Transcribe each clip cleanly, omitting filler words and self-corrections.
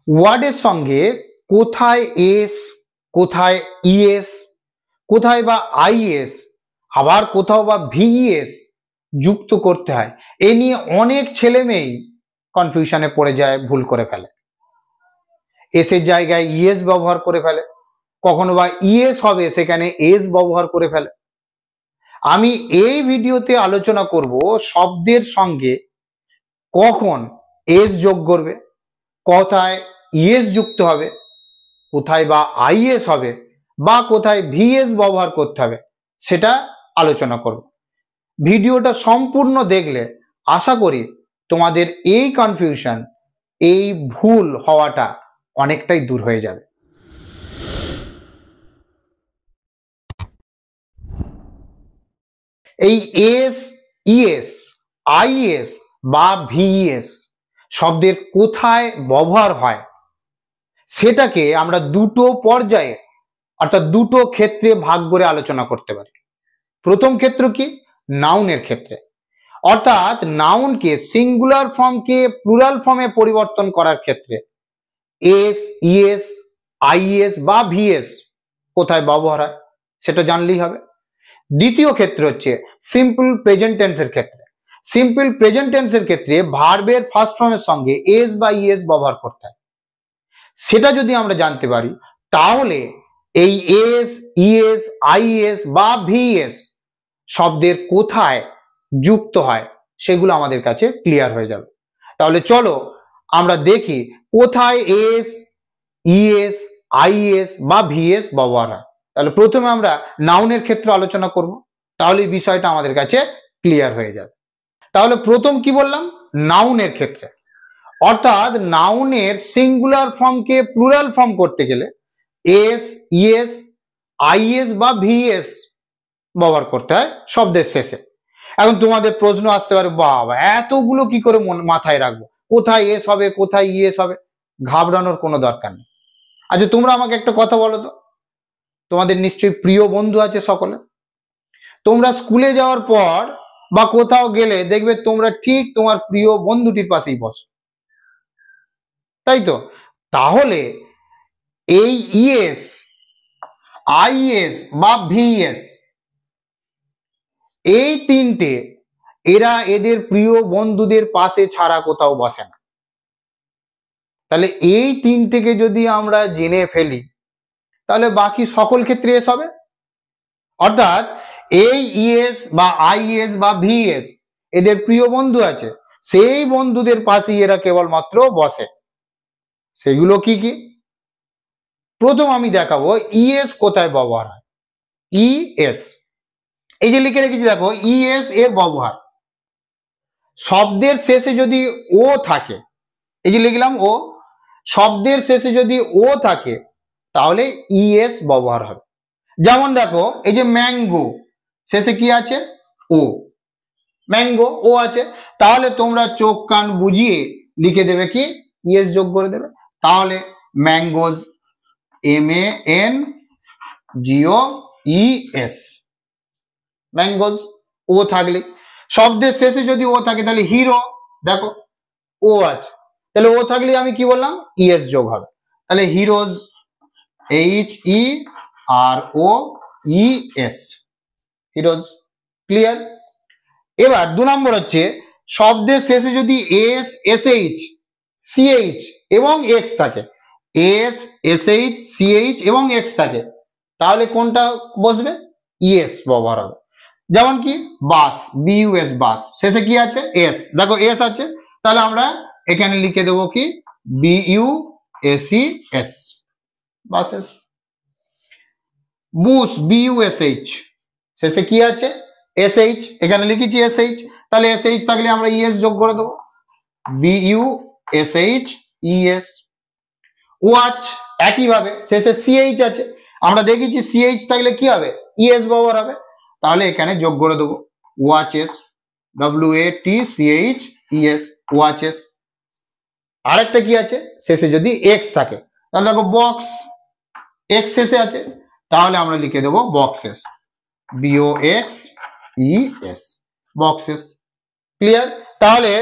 ওয়ার্ডের সঙ্গে কোথায় এস, কোথায় ইএস, কোথায় বা আইএস, আবার কোথাও বা ভিইএস যুক্ত করতে হয়, এ নিয়ে অনেক ছেলে মেয়েই কনফিউশনে পড়ে যায়, ভুল করে ফেলে। এস এর জায়গায় ইএস ব্যবহার করে ফেলে, কখনো বা ইএস হবে সেখানে এস ব্যবহার করে ফেলে। আমি এই ভিডিওতে আলোচনা করব শব্দের সঙ্গে কখন এস যোগ করবে, কোথায় ইএস যুক্ত হবে, কোথায় বা আইএস হবে, বা কোথায় ভিএস ব্যবহার করতে হবে, সেটা আলোচনা করব। ভিডিওটা সম্পূর্ণ দেখলে আশা করি তোমাদের এই কনফিউশন, এই ভুল হওয়াটা অনেকটাই দূর হয়ে যাবে। এই এস, ইএস, আইএস বা ভিএস শব্দের কোথায় ব্যবহার হয় সেটাকে আমরা দুটো পর্যায়ে অর্থাৎ দুটো ক্ষেত্রে ভাগ করে আলোচনা করতে পারি। প্রথম ক্ষেত্র কি? নাউনের ক্ষেত্রে, অর্থাৎ নাউনকে সিঙ্গুলার ফর্মকে প্লুরাল ফর্মে পরিবর্তন করার ক্ষেত্রে এস, ইএস, আইএস বা ভিএস কোথায় ব্যবহার হয় সেটা জানলেই হবে। দ্বিতীয় ক্ষেত্র হচ্ছে সিম্পল প্রেজেন্ট টেন্সের ক্ষেত্রে। সিম্পল প্রেজেন্ট টেন্সের ক্ষেত্রে ভার্বের ফার্স্ট ফর্মের সঙ্গে এস বা ইএস ব্যবহার করতে হয়। সেটা যদি আমরা জানতে পারি তাহলে এই এস, ইএস, আইএস বা ভিএস শব্দের কোথায় যুক্ত হয় সেগুলো আমাদের কাছে ক্লিয়ার হয়ে যাবে। তাহলে চলো আমরা দেখি কোথায় এস, ইএস, আইএস বা ভিএস ব্যবহার হয়। তাহলে প্রথমে আমরা নাউনের ক্ষেত্রে আলোচনা করব, তাহলে এই বিষয়টা আমাদের কাছে ক্লিয়ার হয়ে যাবে। তাহলে প্রথম কি বললাম? নাউনের ক্ষেত্রে, অর্থাৎ নাউনের সিঙ্গুলার ফর্মকে প্লুরাল ফর্ম করতে গেলে এস, ইএস, আইএস বা ভিএস ব্যবহার করতে হয় শব্দের শেষে। এখন তোমাদের প্রশ্ন আসতে পারে, বাবা এতগুলো কি করে মাথায় রাখবো, কোথায় এস হবে, কোথায় ইএস হবে? ঘাবড়ানোর কোনো দরকার নেই। আচ্ছা তোমরা আমাকে একটা কথা বলো তো, তোমাদের নিশ্চয়ই প্রিয় বন্ধু আছে সকলে। তোমরা স্কুলে যাওয়ার পর বা কোথাও গেলে দেখবে তোমরা ঠিক তোমার প্রিয় বন্ধুটির পাশেই বসো, তাই তো? তাহলে এই ইএস, আইএস বা ভিএস এই তিনটে এরা এদের প্রিয় বন্ধুদের পাশে ছাড়া কোথাও বসে না। তাহলে এই তিনটেকে যদি আমরা জেনে ফেলি তাহলে বাকি সকল ক্ষেত্রে এস হবে। অর্থাৎ এই ইএস বা আইএস বা ভিএস এদের প্রিয় বন্ধু আছে, সেই বন্ধুদের পাশেই এরা কেবলমাত্র বসে। সেগুলো কি কি? প্রথম আমি দেখাবো ইএস কোথায় ব্যবহার হয়। ইএস এই যে লিখে রেখেছি দেখো, ইএস এর ব্যবহার শব্দের শেষে যদি ও থাকে, এই যে লিখলাম ও, শব্দের শেষে যদি ও থাকে তাহলে ইএস ব্যবহার হবে। যেমন দেখো এই যে ম্যাঙ্গো শেষে কি আছে? ও, ম্যাঙ্গো ও আছে, তাহলে তোমরা চোখ কান বুঝিয়ে লিখে দেবে কি? ইএস যোগ করে দেবে। তাহলে ম্যাঙ্গোজ, MANGOES, ম্যাঙ্গোজ ও থাকলে। শব্দের শেষে যদি ও থাকে তাহলে হিরো, দেখো ও আছে, তাহলে ও থাকলে আমি কি বললাম? ইএস যোগ হবে। তাহলে হিরোজ, HEROES, হিরোজ। ক্লিয়ার? এবার দু নম্বর হচ্ছে শব্দের শেষে যদি এস, SH, CH এবং এক্স থাকে, এস, SH, CH এবং এক্স থাকে, তাহলে কোনটা বসবে? ইএস ব্যবহার হবে। যেমন কি বাস, BUS, বাস শেষে কি আছে? এস, দেখো এস আছে, তাহলে আমরা এখানে লিখে দেবো কি? BUSES, buses. বুস, BUSH শেষে কি আছে? SH, এখানে লিখেছি SH, তাহলে SH থাকলে আমরা ইএস যোগ করে দেবো, BUSHES। ওয়াচ একইভাবে শেষে CH আছে, আমরা দেখেছি CH থাকলে কি হবে? ইএস ব্যবহার হবে, তাহলে এখানে যোগ করে দেবো ওয়াচেস, WATCHES, ওয়াচেস। আরেকটা কি আছে? শেষে যদি এক্স থাকে, তাহলে দেখো বক্স, এক্স শেষে আছে, তাহলে আমরা লিখে দেবো বক্সেস, BOXES, বক্সেস। ক্লিয়ার? তাহলে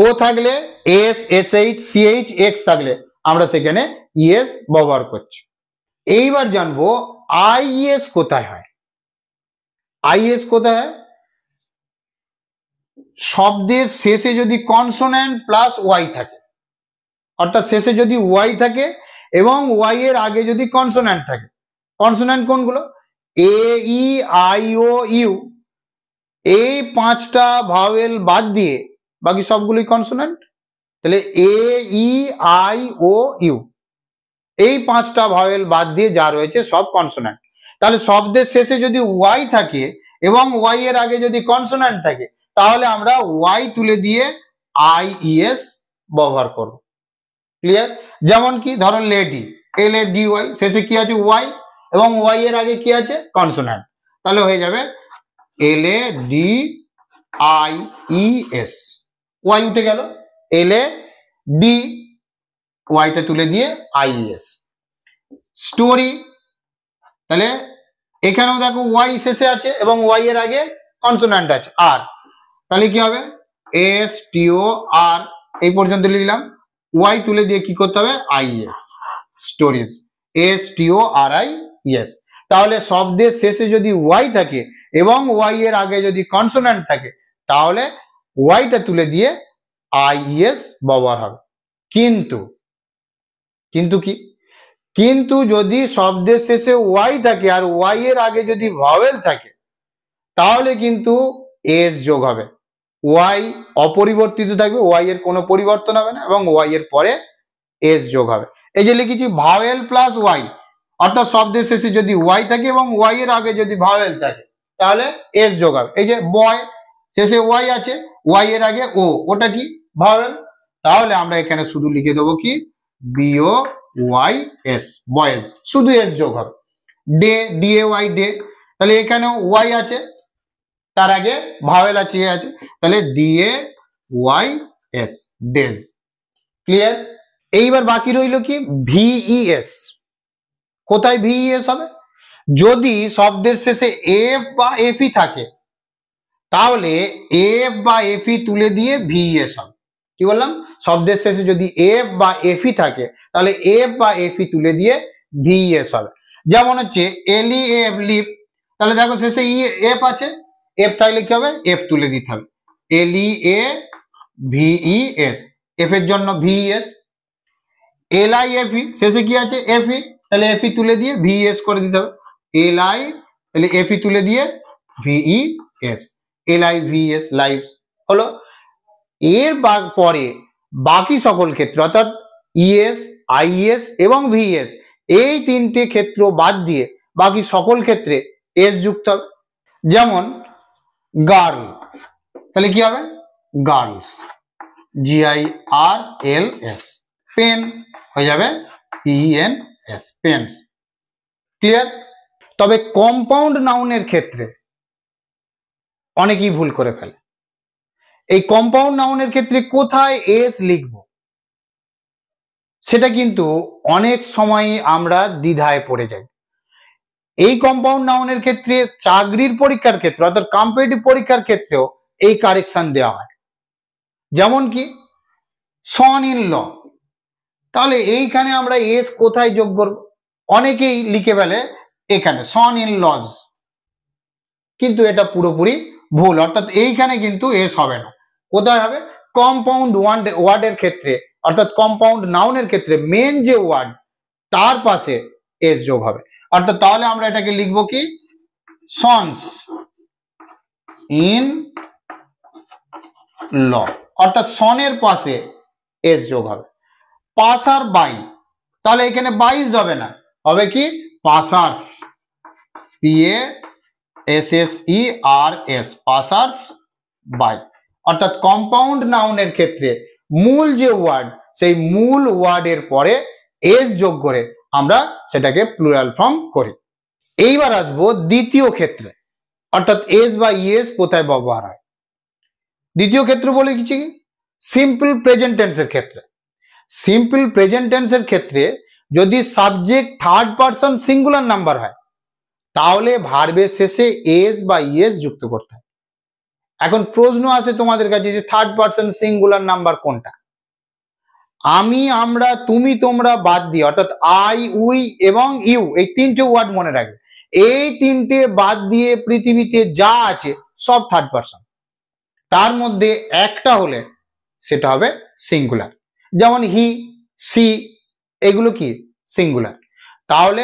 ও থাকলে এস, SH, CH, এক্স থাকলে আমরা সেখানে ইএস ব্যবহার করছি। এইবার জানবো আইএস কোথায় হয়। আইএস কোথায় হয়? শব্দের শেষে যদি কনসোন্যান্ট প্লাস ওয়াই থাকে, অর্থাৎ শেষে যদি ওয়াই থাকে এবং ওয়াই এর আগে যদি কনসোন্যান্ট থাকে। কনসোন্যান্ট কোনগুলো? এ, ই, আই, ও, ইউ। এই পাঁচটা ভাওয়েল বাদ দিয়ে বাকি সবগুলোই কনসোন্যান্ট। তাহলে এ, ই, আই, ও, ইউ, এই পাঁচটা ভাওয়েল বাদ দিয়ে যা রয়েছে সব কনসোন্যান্ট। তাহলে শব্দের শেষে যদি ওয়াই থাকে এবং ওয়াই এর আগে যদি কনসোন্যান্ট থাকে, তাহলে আমরা ওয়াই তুলে দিয়ে আই ইএস ব্যবহার করব। ক্লিয়ার? যেমন কি ধরো lady, L A D Y, শেষে কি আছে? ওয়াই, এবং ওয়াই এর আগে কি আছে? কনসোন্যান্ট। তাহলে হয়ে যাবে L A D I E S. Y উঠে গেল, এল এ ডি, ওয়াইটা তুলে দিয়ে আই এস। স্টোরি, তাহলে এখানেও দেখো ওয়াই শেষে আছে এবং ওয়াই এর আগে কনসোন্যান্ট আছে আর, তাহলে কি হবে? এস টি ও আর, এই পর্যন্ত লিখলাম। ওয়াই তুলে দিয়ে কি করতে হবে? IS, stories, S T O R I S. তাহলে শব্দের শেষে যদি ওয়াই থাকে এবং ওয়াই এর আগে যদি কনসোন্যান্ট থাকে, তাহলে ওয়াইটা তুলে দিয়ে আইএস ব্যবহার হবে। কিন্তু কি? কিন্তু যদি শব্দের শেষে ওয়াই থাকে আর ওয়াই এর আগে যদি ভাওয়েল থাকে, তাহলে কিন্তু এস যোগ হবে। ওয়াই অপরিবর্তিত থাকবে, ওয়াই এর কোনো পরিবর্তন হবে না এবং ওয়াই এর পরে এস যোগ হবে। এই যে লিখেছি ভাওয়েল প্লাস ওয়াই, অর্থাৎ শব্দের শেষে যদি ওয়াই থাকে এবং ওয়াই এর আগে যদি ভাওয়েল থাকে, তাহলে এস যোগ হবে। এই যে বয়, শেষে ওয়াই আছে, ওয়াই এর আগে ও, ওটা কি? ভাওয়েল। তাহলে আমরা এখানে শুধু লিখে দেবো কি? বিও ওয়াই এস, বয়েজ, শুধু এস যোগ হবে। Day, D A Y, day, তাহলে এখানেও ওয়াই আছে, তার আগে ভাওয়েল আছে, এ আছে, তাহলে D A Y S, days. Clear? এইবার বাকি রইল কি? ভিইএস। কোথায় ভিইএস হবে? যদি শব্দের শেষে এফ বা এফই থাকে, তাহলে এফ বা এফই তুলে দিয়ে ভিইএস হবে। কি বললাম? শব্দের শেষে যদি এফ বা এফই থাকে, তাহলে এফ বা এফই তুলে দিয়ে ভিইএস হবে। যেমন হচ্ছে এলি এফ, লিপ, তাহলে দেখো শেষে ই এফ আছে, এফ থাকলে কি হবে? এফ তুলে দিতে হবে, এলি এ ভিইএস, এফ এর জন্য VES. L I F E, শেষে কি আছে? এফ ই, তাহলে এফ ই তুলে দিয়ে ভিইএস করে দিতে হবে, এল আই, তাহলে এফ ই তুলে দিয়ে VES, L I VS, lives হলো। এর পরে বাকি সকল ক্ষেত্র, অর্থাৎ ইএস, আইএস এবং ভিএস, এই তিনটে ক্ষেত্র বাদ দিয়ে বাকি সকল ক্ষেত্রে এস যুক্ত হবে। যেমন গার্ল, তাহলে কি হবে? গার্লস, জিআই আর এল এস। পেন হয়ে যাবে পিএন এস, পেন্স। ক্লিয়ার? তবে কম্পাউন্ড নাউনের ক্ষেত্রে অনেকেই ভুল করে ফেলে। এই কম্পাউন্ড নাউনের ক্ষেত্রে কোথায় এস লিখব, সেটা কিন্তু অনেক সময় আমরা দ্বিধায় পড়ে যাই। এই কম্পাউন্ড নাউনের ক্ষেত্রে চাকরির পরীক্ষার ক্ষেত্রে, অর্থাৎ কম্পিটিটিভ পরীক্ষার ক্ষেত্রেও এই কারেকশন দেওয়া হয়। যেমন কি সন ইন ল, তাহলে এইখানে আমরা এস কোথায় যোগ করব? অনেকেই লিখে ফেলে এখানে সন ইন লজ, কিন্তু এটা পুরোপুরি ভুল। অর্থাৎ এইখানে কিন্তু এস হবে না। কোথায় হবে? কম্পাউন্ড ওয়ার্ডের ক্ষেত্রে, অর্থাৎ কম্পাউন্ড নাউনের ক্ষেত্রে মেন যে ওয়ার্ড তার পাশে এস যোগ হবে। অর্থাৎ তাহলে আমরা এটাকে লিখবো কি? সনস ইন ল, অর্থাৎ সনের পাশে এস যোগ হবে। পাসার বাই, তাহলে এখানে বাইশ যাবে না, হবে কি? Passers, P A S S E R S, passers by. অর্থাৎ কম্পাউন্ড নাউনের ক্ষেত্রে মূল যে ওয়ার্ড, সেই মূল ওয়ার্ডের পরে এস যোগ করে আমরা সেটাকে প্লুরাল ফর্ম করি। এইবার আসবো দ্বিতীয় ক্ষেত্রে, অর্থাৎ এস বা ইএস কোথায় ব্যবহার হয়। দ্বিতীয় ক্ষেত্র বলে কিছু কি? সিম্পল প্রেজেন্ট টেন্সের ক্ষেত্রে। সিম্পল প্রেজেন্ট টেন্সের ক্ষেত্রে যদি subject third person singular number হয়, তাহলে ভার্বের শেষে এস বা ইএস যুক্ত করতে হয়। এখন প্রশ্ন আসে তোমাদের কাছে যে থার্ড পারসন সিঙ্গুলার নাম্বার কোনটা? আমি, আমরা, তুমি, তোমরা বাদ দিয়ে, অর্থাৎ আই, উই এবং ইউ, এই তিনটে ওয়ার্ড মনে রাখবে। এই তিনটে বাদ দিয়ে পৃথিবীতে যা আছে সব থার্ড পারসন। তার মধ্যে একটা হলে সেটা হবে সিঙ্গুলার। যেমন হি, সি, এগুলো কি সিঙ্গুলার। তাহলে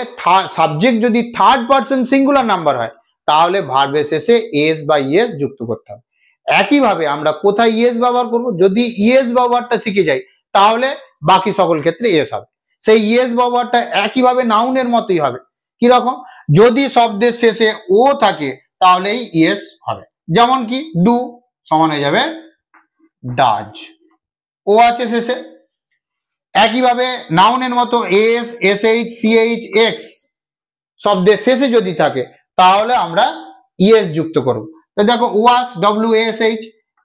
সাবজেক্ট যদি থার্ড পারসন সিঙ্গুলার নাম্বার হয় তাহলে ভার্বের শেষে এস বা ইএস যুক্ত করতে হবে। একইভাবে আমরা কোথায় ইএস ব্যবহার করব, যদি ইএস ব্যবহারটা শিখে যাই তাহলে বাকি সকল ক্ষেত্রে এস হবে। সেই ইএস ব্যবহারটা একইভাবে নাউনের মতোই হবে। কিরকম, যদি শব্দের শেষে ও থাকে তাহলেই ইএস হবে। যেমন কি ডু সমান হয়ে যাবে ডাজ, ও আছে শেষে। একইভাবে নাউনের মতো এস, এসএইচ, সিএইচ, এক্স শব্দের শেষে যদি থাকে তাহলে আমরা ইএস যুক্ত করব। তো দেখো wash, W S H,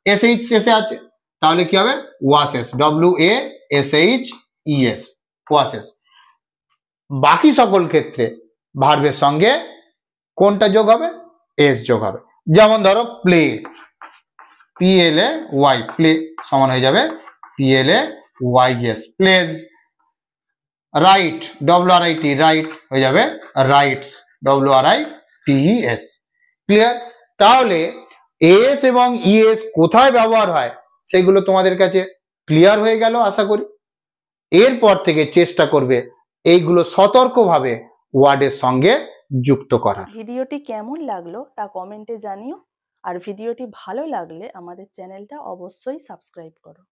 S H শেষে আছে, তাহলে কি হবে washes, W A S H E S, washes. বাকি সকল ক্ষেত্রে ভার্বের সঙ্গে কোনটা যোগ হবে, এস যোগ হবে। যেমন ধরো প্লে, পিএলএ ওয়াই, প্লে সমান হয়ে যাবে P L A Y S, plays. Write, W R I T, write হয়ে যাবে রাইটস, ডব্লিউআরআইটিইএস। ক্লিয়ার? তাহলে এস এবং ইএস কোথায় ব্যবহার হয় সেগুলো তোমাদের কাছে ক্লিয়ার হয়ে গেল আশা করি। এরপর থেকে চেষ্টা করবে এইগুলো সতর্কভাবে ওয়ার্ডের সঙ্গে যুক্ত করার। ভিডিওটি কেমন লাগলো তা কমেন্টে জানিও, আর ভিডিওটি ভালো লাগলে আমাদের চ্যানেলটা অবশ্যই সাবস্ক্রাইব করো।